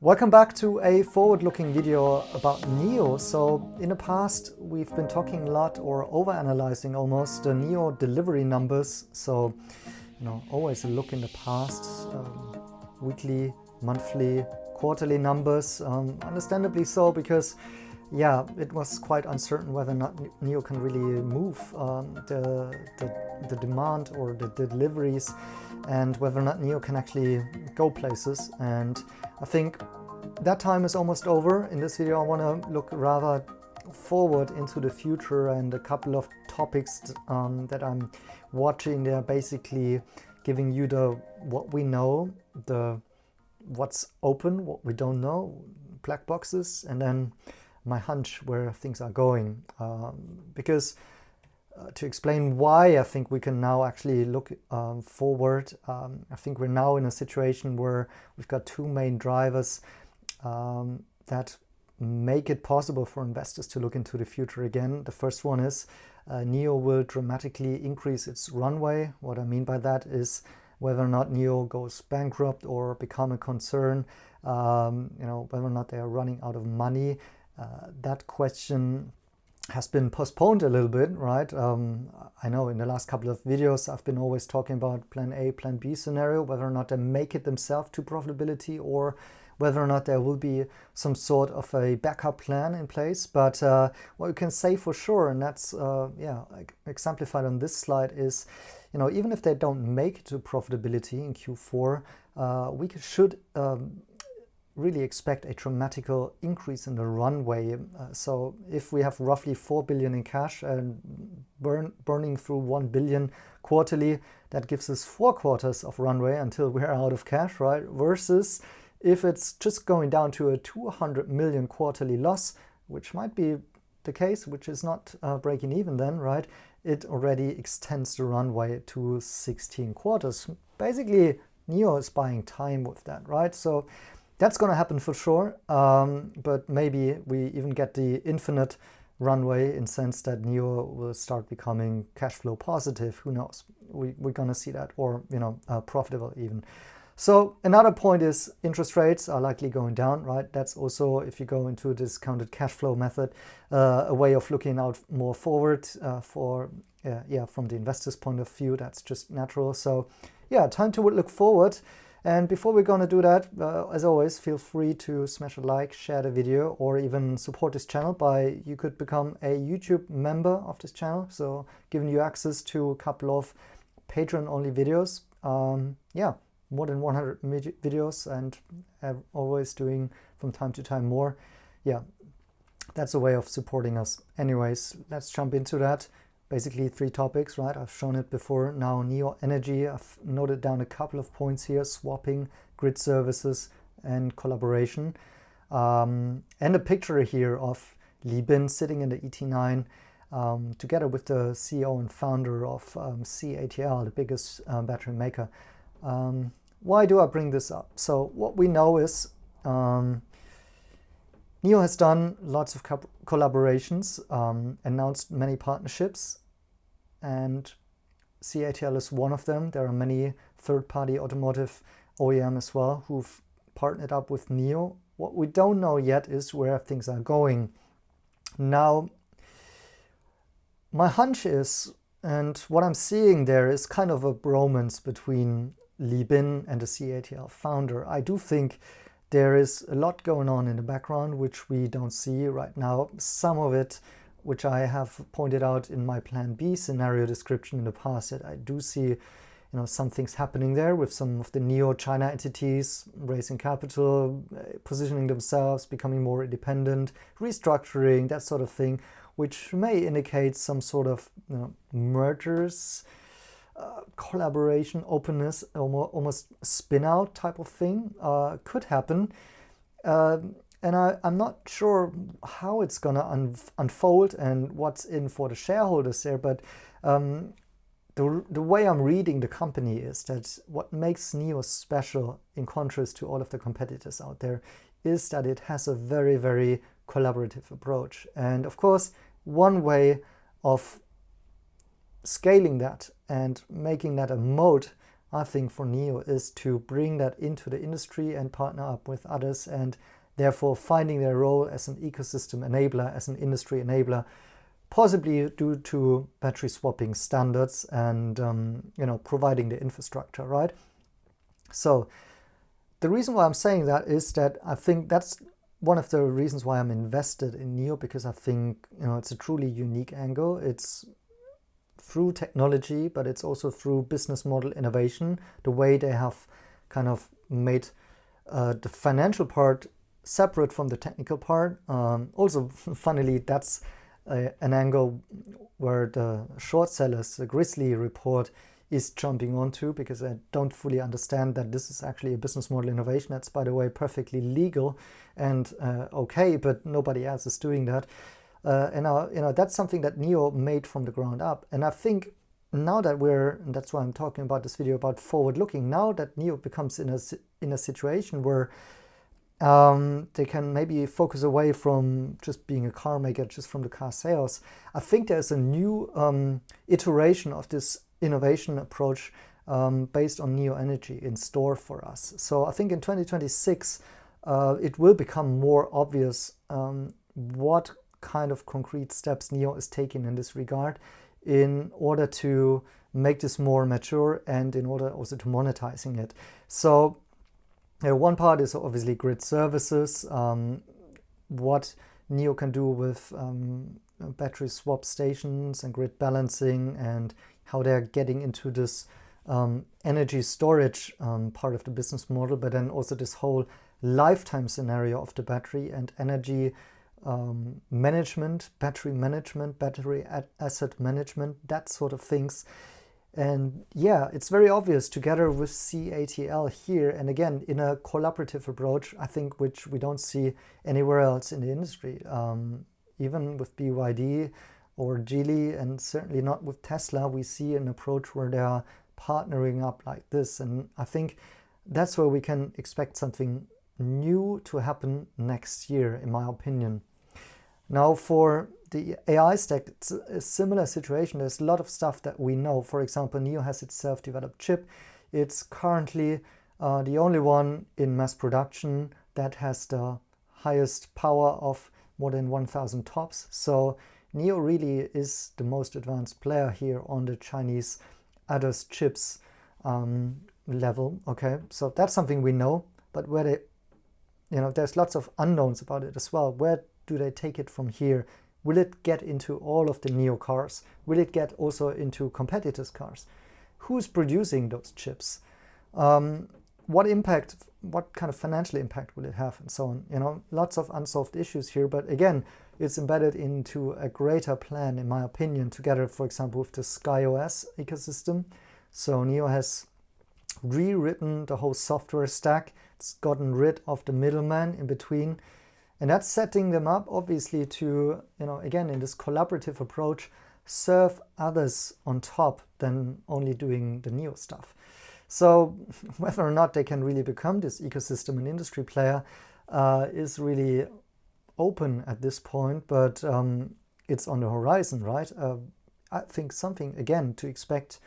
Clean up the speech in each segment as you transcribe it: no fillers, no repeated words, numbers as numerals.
Welcome back to a forward-looking video about NIO. So in the past we've been talking a lot or over-analyzing almost the NIO delivery numbers. So always a look in the past, weekly, monthly, quarterly numbers, understandably so, because it was quite uncertain whether or not NIO can really move the demand or the deliveries, and whether or not NIO can actually go places. And I think that time is almost over. In this video I want to look rather forward into the future, and a couple of topics that I'm watching. They're basically giving you what we know, what's open, what we don't know, black boxes, and then my hunch where things are going. Because to explain why I think we can now actually look forward, I think we're now in a situation where we've got two main drivers that make it possible for investors to look into the future again. The first one is NIO will dramatically increase its runway. What I mean by that is whether or not NIO goes bankrupt or become a concern, whether or not they are running out of money. That question has been postponed a little bit, right? I know in the last couple of videos I've been always talking about plan A, plan B scenario, whether or not they make it themselves to profitability, or whether or not there will be some sort of a backup plan in place. But what you can say for sure, and that's exemplified on this slide, is even if they don't make it to profitability in Q4, we should really expect a dramatical increase in the runway. So if we have roughly 4 billion in cash and burning through 1 billion quarterly, that gives us 4 quarters of runway until we're out of cash, right? Versus if it's just going down to a 200 million quarterly loss, which might be the case, which is not breaking even then, right? It already extends the runway to 16 quarters. Basically, NIO is buying time with that, right? So that's going to happen for sure, but maybe we even get the infinite runway in sense that NIO will start becoming cash flow positive. Who knows? We're going to see that, or profitable even. So another point is interest rates are likely going down, right? That's also, if you go into a discounted cash flow method, a way of looking out more forward from the investor's point of view. That's just natural. So time to look forward. And before we're going to do that, as always, feel free to smash a like, share the video, or even support this channel you could become a YouTube member of this channel. So giving you access to a couple of Patreon-only videos. More than 100 videos, and always doing from time to time more. That's a way of supporting us. Anyways, let's jump into that. Basically 3 topics, right? I've shown it before. Now NIO Energy, I've noted down a couple of points here: swapping, grid services, and collaboration. And a picture here of Li Bin sitting in the ET9 together with the CEO and founder of CATL, the biggest battery maker. Why do I bring this up? So what we know is NIO has done lots of collaborations, announced many partnerships, and CATL is one of them. There are many third-party automotive OEM as well who've partnered up with NIO. What we don't know yet is where things are going. Now, my hunch is, and what I'm seeing there is kind of a bromance between Li Bin and the CATL founder. I do think there is a lot going on in the background which we don't see right now. Some of it, which I have pointed out in my Plan B scenario description in the past, that I do see some things happening there with some of the NIO China entities raising capital, positioning themselves, becoming more independent, restructuring, that sort of thing, which may indicate some sort of mergers, collaboration, openness, almost spin-out type of thing could happen. And I'm not sure how it's going to unfold and what's in for the shareholders there, but the way I'm reading the company is that what makes NIO special, in contrast to all of the competitors out there, is that it has a very, very collaborative approach. And of course, one way of scaling that and making that a moat I think, for NIO is to bring that into the industry and partner up with others, and therefore finding their role as an ecosystem enabler, as an industry enabler, possibly due to battery swapping standards and providing the infrastructure, right? So the reason why I'm saying that is that I think that's one of the reasons why I'm invested in NIO, because I think it's a truly unique angle. It's through technology, but it's also through business model innovation, the way they have kind of made the financial part separate from the technical part. Also, funnily, that's an angle where the short sellers, the Grizzly report, is jumping onto, because I don't fully understand that this is actually a business model innovation. That's, by the way, perfectly legal and okay, but nobody else is doing that. And that's something that NIO made from the ground up. And I think now that and that's why I'm talking about this video about forward looking, now that NIO becomes in a situation where they can maybe focus away from just being a car maker, just from the car sales. I think there's a new iteration of this innovation approach based on NIO Energy in store for us. So I think in 2026 it will become more obvious what kind of concrete steps NIO is taking in this regard in order to make this more mature and in order also to monetizing it. So one part is obviously grid services, what NIO can do with battery swap stations and grid balancing, and how they're getting into this energy storage part of the business model, but then also this whole lifetime scenario of the battery and energy management, battery asset management, that sort of things. And yeah, it's very obvious together with CATL here, and again in a collaborative approach, I think, which we don't see anywhere else in the industry, even with BYD or Geely, and certainly not with Tesla. We see an approach where they are partnering up like this, and I think that's where we can expect something new to happen next year, in my opinion. Now, for the AI stack, it's a similar situation. There's a lot of stuff that we know. For example, NIO has its self-developed chip. It's currently the only one in mass production that has the highest power of more than 1,000 TOPS. So NIO really is the most advanced player here on the Chinese ADAS chips level. Okay, so that's something we know, but where they, there's lots of unknowns about it as well. Where do they take it from here? Will it get into all of the NIO cars? Will it get also into competitors' cars? Who's producing those chips? What impact, what kind of financial impact will it have, and so on? Lots of unsolved issues here, but again, it's embedded into a greater plan, in my opinion, together, for example, with the SkyOS ecosystem. So NIO has rewritten the whole software stack. It's gotten rid of the middleman in between. And that's setting them up, obviously, to, again, in this collaborative approach, serve others on top than only doing the NIO stuff. So whether or not they can really become this ecosystem and industry player is really open at this point, but it's on the horizon, right? I think something, again, to expect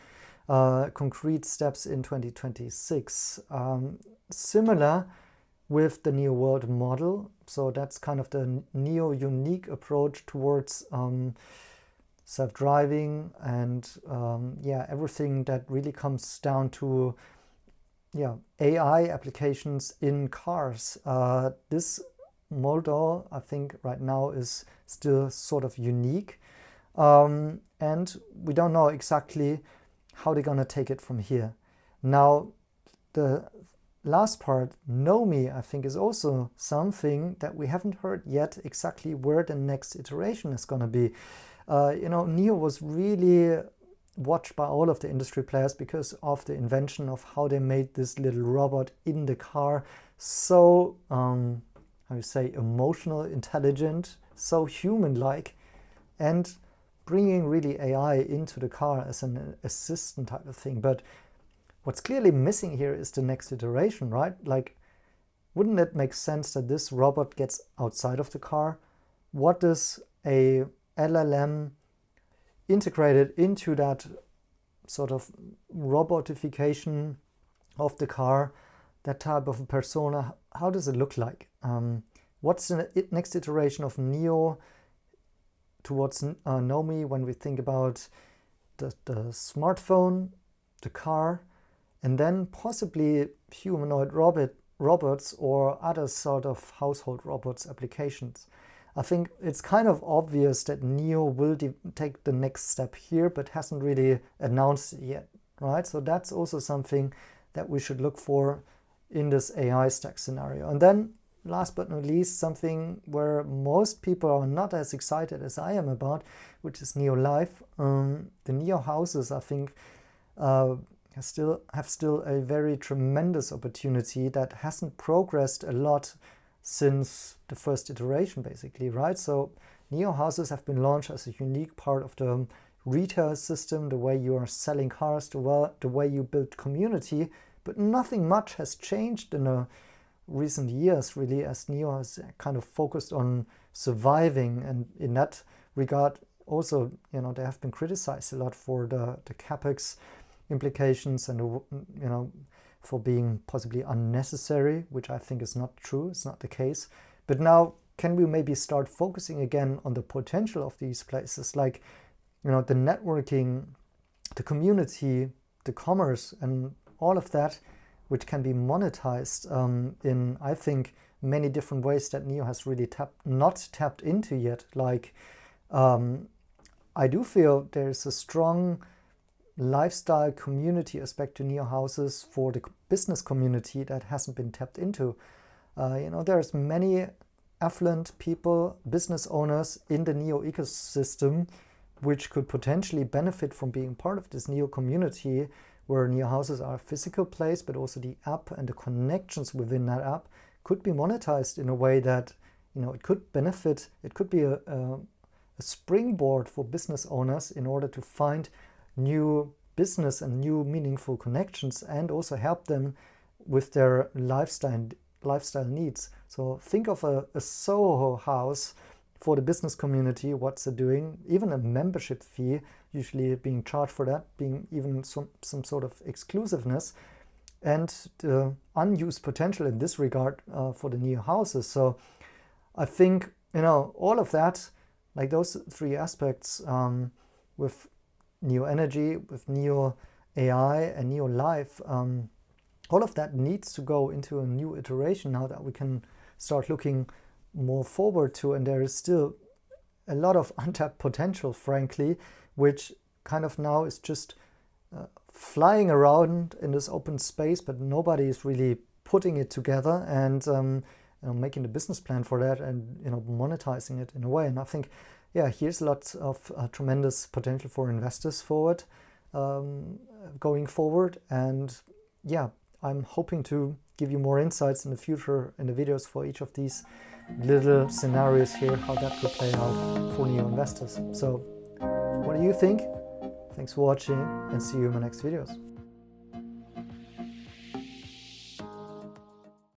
concrete steps in 2026. Similar with the NIO World model. So that's kind of the NIO unique approach towards self-driving and everything that really comes down to AI applications in cars. This model, I think, right now is still sort of unique, and we don't know exactly how they're gonna take it from here. Now, the last part, NOMI, I think, is also something that we haven't heard yet exactly where the next iteration is going to be. NIO was really watched by all of the industry players because of the invention of how they made this little robot in the car so, emotional, intelligent, so human-like, and bringing really AI into the car as an assistant type of thing. But what's clearly missing here is the next iteration, right? Like, wouldn't it make sense that this robot gets outside of the car? What does a LLM integrated into that sort of robotification of the car, that type of a persona, how does it look like? What's the next iteration of NIO towards NOMI when we think about the smartphone, the car, and then possibly humanoid robots or other sort of household robots applications? I think it's kind of obvious that NIO will take the next step here, but hasn't really announced it yet, right? So that's also something that we should look for in this AI stack scenario. And then last but not least, something where most people are not as excited as I am about, which is NIO Live. The NIO houses, I think, have still a very tremendous opportunity that hasn't progressed a lot since the first iteration, basically, right? So NIO houses have been launched as a unique part of the retail system, the way you are selling cars, the way you build community, but nothing much has changed in the recent years, really, as NIO has kind of focused on surviving. And in that regard, also, they have been criticized a lot for the capex implications and, for being possibly unnecessary, which I think is not true. It's not the case. But now, can we maybe start focusing again on the potential of these places, like, the networking, the community, the commerce, and all of that, which can be monetized in, I think, many different ways that NIO has really not tapped into yet. Like, I do feel there's a strong lifestyle community aspect to NIO houses for the business community that hasn't been tapped into. There's many affluent people, business owners in the NIO ecosystem, which could potentially benefit from being part of this NIO community, where NIO houses are a physical place, but also the app and the connections within that app could be monetized in a way that, it could benefit. It could be a springboard for business owners in order to find new business and new meaningful connections, and also help them with their lifestyle needs. So think of a Soho house for the business community, what's it doing? Even a membership fee, usually being charged for that, being even some sort of exclusiveness, and the unused potential in this regard for the NIO houses. So I think, all of that, like those three aspects, with NIO Energy, with NIO AI and NIO Live, all of that needs to go into a new iteration now that we can start looking more forward to, and there is still a lot of untapped potential, frankly, which kind of now is just flying around in this open space, but nobody is really putting it together and making the business plan for that and monetizing it in a way. And I think, here's lots of tremendous potential for investors forward, going forward. And I'm hoping to give you more insights in the future in the videos for each of these little scenarios here, how that could play out for NIO investors. So what do you think? Thanks for watching, and see you in my next videos.